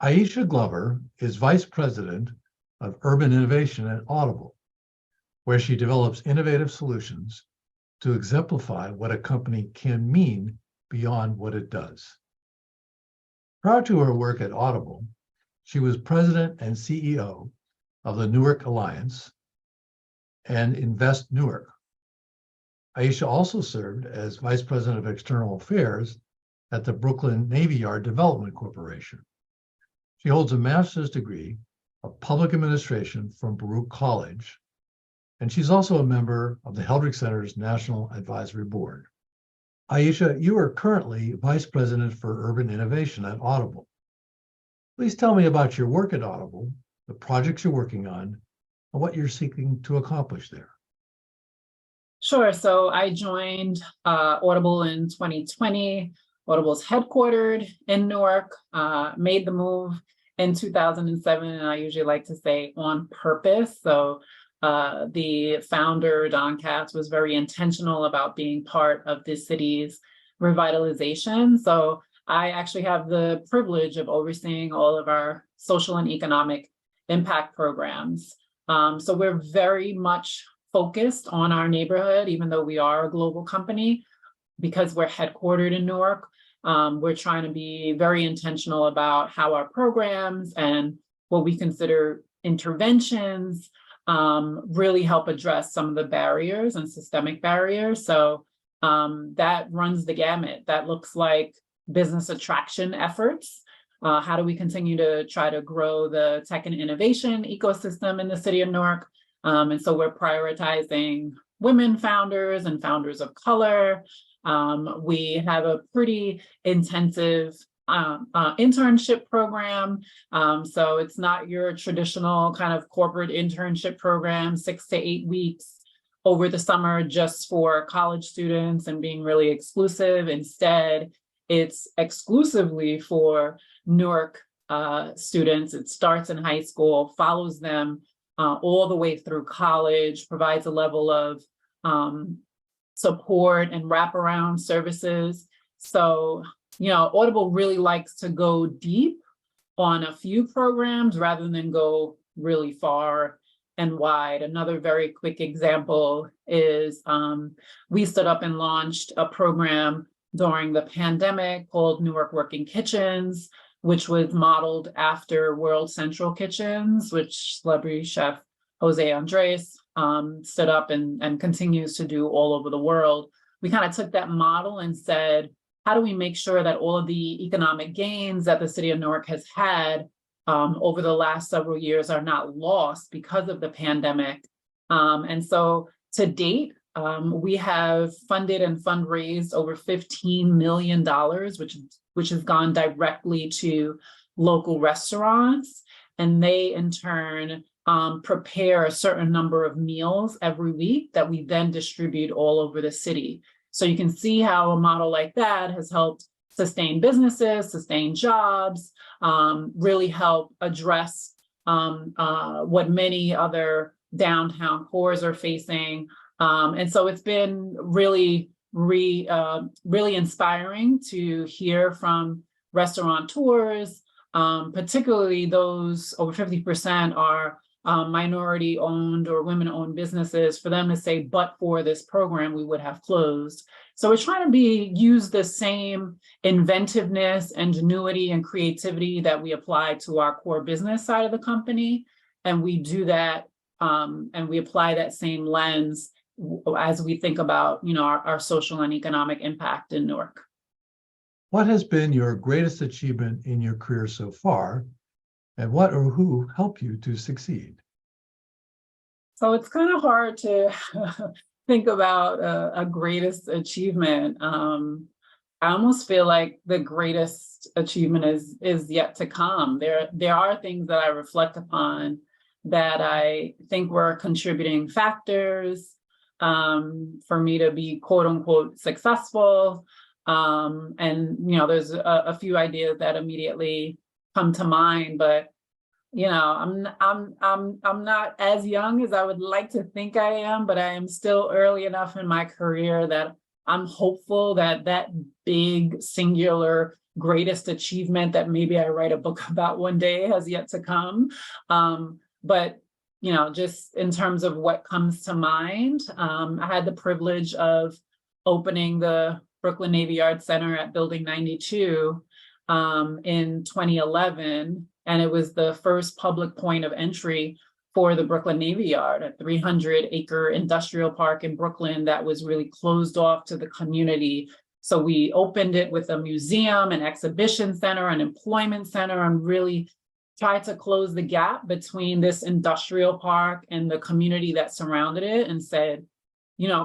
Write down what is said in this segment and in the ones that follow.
Aisha Glover is Vice President of Urban Innovation at Audible, where she develops innovative solutions to exemplify what a company can mean beyond what it does. Prior to her work at Audible, she was President and CEO of the Newark Alliance and Invest Newark. Aisha also served as Vice President of External Affairs at the Brooklyn Navy Yard Development Corporation. She holds a master's degree of public administration from Baruch College, and she's also a member of the Heldrick Center's National Advisory Board. Aisha, you are currently Vice President for Urban Innovation at Audible. Please tell me about your work at Audible, the projects you're working on, and what you're seeking to accomplish there. Sure. So I joined Audible in 2020. Audible's headquartered in Newark, made the move in 2007, and I usually like to say on purpose. So the founder, Don Katz, was very intentional about being part of this city's revitalization. So I actually have the privilege of overseeing all of our social and economic impact programs. So we're very much focused on our neighborhood, even though we are a global company, because we're headquartered in Newark. We're trying to be very intentional about how our programs and what we consider interventions really help address some of the barriers and systemic barriers. So that runs the gamut. That looks like business attraction efforts. How do we continue to try to grow the tech and innovation ecosystem in the city of Newark? And so we're prioritizing women founders and founders of color. We have a pretty intensive internship program. So it's not your traditional kind of corporate internship program, 6 to 8 weeks over the summer just for college students and being really exclusive. Instead, it's exclusively for Newark students. It starts in high school, follows them all the way through college, provides a level of support and wraparound services. So, Audible really likes to go deep on a few programs rather than go really far and wide. Another very quick example is we stood up and launched a program during the pandemic called Newark Working Kitchens, which was modeled after World Central Kitchens, which celebrity chef Jose Andres stood up and continues to do all over the world. We kind of took that model and said, how do we make sure that all of the economic gains that the city of Newark has had over the last several years are not lost because of the pandemic? And so to date, we have funded and fundraised over $15 million, which has gone directly to local restaurants. And they, in turn, prepare a certain number of meals every week that we then distribute all over the city. So you can see how a model like that has helped sustain businesses, sustain jobs, really help address what many other downtown cores are facing. And so it's been really inspiring to hear from restaurateurs, particularly those over 50% are minority owned or women owned businesses, for them to say, but for this program, we would have closed. So we're trying to use the same inventiveness, ingenuity, and creativity that we apply to our core business side of the company. And we do that and we apply that same lens as we think about, our social and economic impact in Newark. What has been your greatest achievement in your career so far, and what or who helped you to succeed? So it's kind of hard to think about a greatest achievement. I almost feel like the greatest achievement is yet to come. There are things that I reflect upon that I think were contributing factors for me to be quote unquote successful. And there's a few ideas that immediately come to mind, but I'm not as young as I would like to think I am, but I am still early enough in my career that I'm hopeful that big singular greatest achievement that maybe I write a book about one day has yet to come. But just in terms of what comes to mind, I had the privilege of opening the Brooklyn Navy Yard Center at Building 92 in 2011. And it was the first public point of entry for the Brooklyn Navy Yard, a 300-acre industrial park in Brooklyn that was really closed off to the community. So we opened it with a museum, an exhibition center, an employment center, and really tried to close the gap between this industrial park and the community that surrounded it, and said,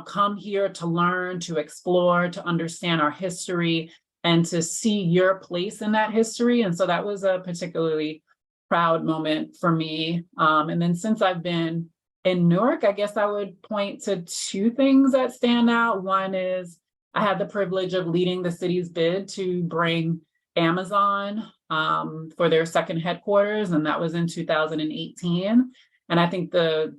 come here to learn, to explore, to understand our history, and to see your place in that history. And so that was a particularly proud moment for me. And then since I've been in Newark, I guess I would point to two things that stand out. One is I had the privilege of leading the city's bid to bring Amazon for their second headquarters, and that was in 2018. And I think the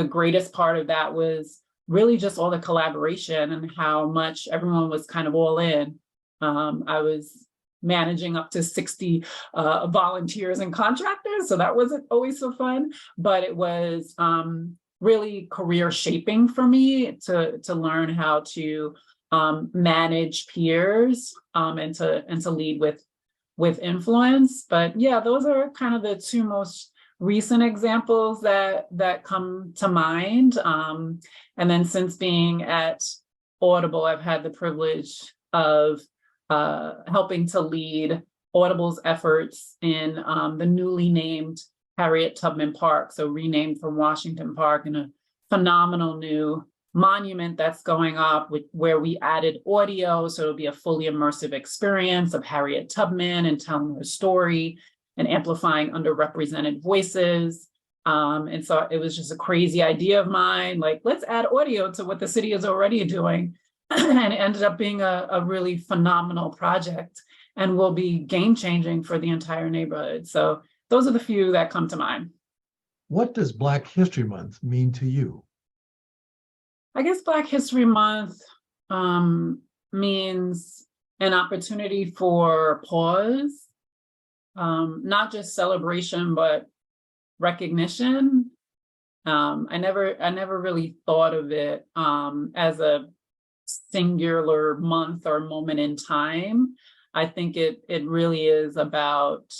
greatest part of that was really just all the collaboration and how much everyone was kind of all in. I was managing up to 60 volunteers and contractors, so that wasn't always so fun, but it was really career shaping for me to learn how to manage peers and to lead with influence. But yeah, those are kind of the two most recent examples that come to mind. And then since being at Audible, I've had the privilege of helping to lead Audible's efforts in the newly named Harriet Tubman Park, so renamed from Washington Park, and a phenomenal new monument that's going up where we added audio, so it'll be a fully immersive experience of Harriet Tubman and telling her story and amplifying underrepresented voices. And so it was just a crazy idea of mine, like, let's add audio to what the city is already doing. And it ended up being a really phenomenal project and will be game-changing for the entire neighborhood. So those are the few that come to mind. What does Black History Month mean to you? I guess Black History Month means an opportunity for pause, not just celebration, but recognition. I never really thought of it as a singular month or moment in time. I think it really is about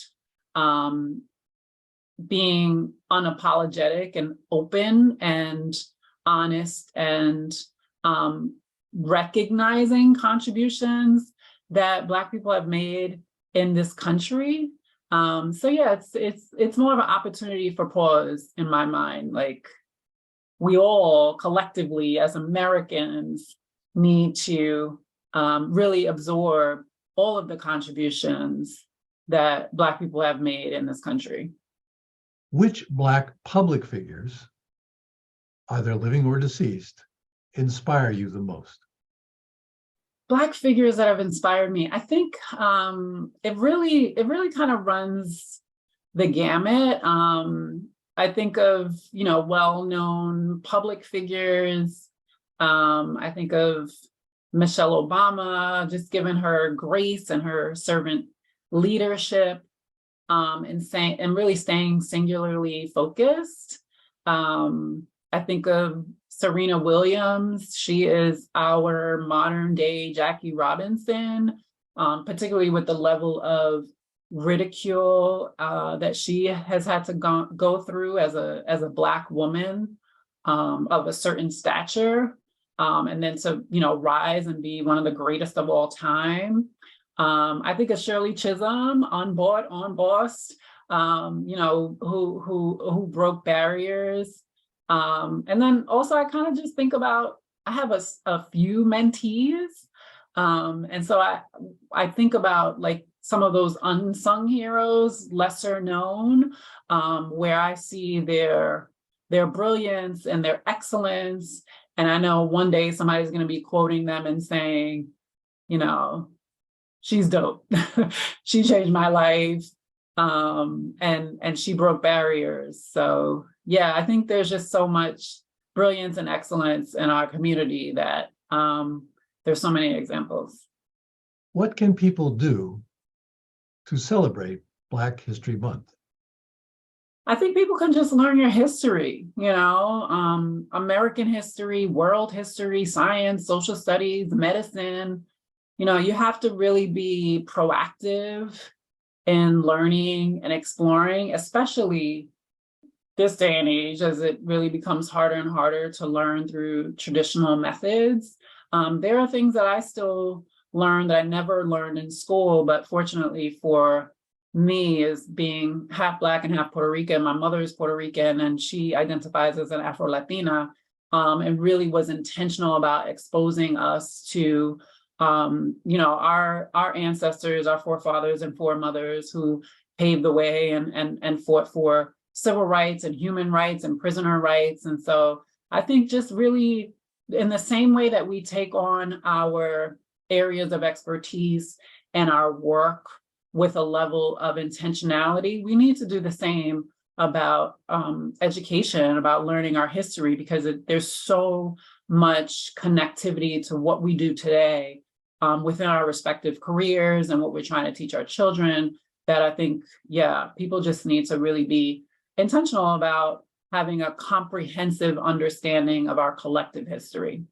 being unapologetic and open and honest and recognizing contributions that Black people have made in this country. So yeah, it's more of an opportunity for pause in my mind. Like, we all collectively as Americans need to really absorb all of the contributions that Black people have made in this country. Which Black public figures, either living or deceased, inspire you the most? Black figures that have inspired me, I think it really kind of runs the gamut. I think of well-known public figures. I think of Michelle Obama, just given her grace and her servant leadership, and really staying singularly focused. I think of Serena Williams. She is our modern day Jackie Robinson, particularly with the level of ridicule that she has had to go through as a Black woman of a certain stature, and then to rise and be one of the greatest of all time. I think of Shirley Chisholm, on Boss, who broke barriers. And then also I kind of just think about, I have a few mentees. And so I think about like some of those unsung heroes, lesser known, where I see their brilliance and their excellence. And I know one day somebody's going to be quoting them and saying, she's dope. She changed my life. And she broke barriers. So yeah, I think there's just so much brilliance and excellence in our community that there's so many examples. What can people do to celebrate Black History Month? I think people can just learn your history, American history, world history, science, social studies, medicine. You have to really be proactive in learning and exploring, especially this day and age, as it really becomes harder and harder to learn through traditional methods. There are things that I still learn that I never learned in school, but fortunately for me, as being half Black and half Puerto Rican, my mother is Puerto Rican and she identifies as an Afro-Latina, and really was intentional about exposing us to our ancestors, our forefathers and foremothers who paved the way and fought for civil rights and human rights and prisoner rights. And so I think just really in the same way that we take on our areas of expertise and our work with a level of intentionality, we need to do the same about education, about learning our history, because there's so much connectivity to what we do today within our respective careers and what we're trying to teach our children, that I think, people just need to really be intentional about having a comprehensive understanding of our collective history.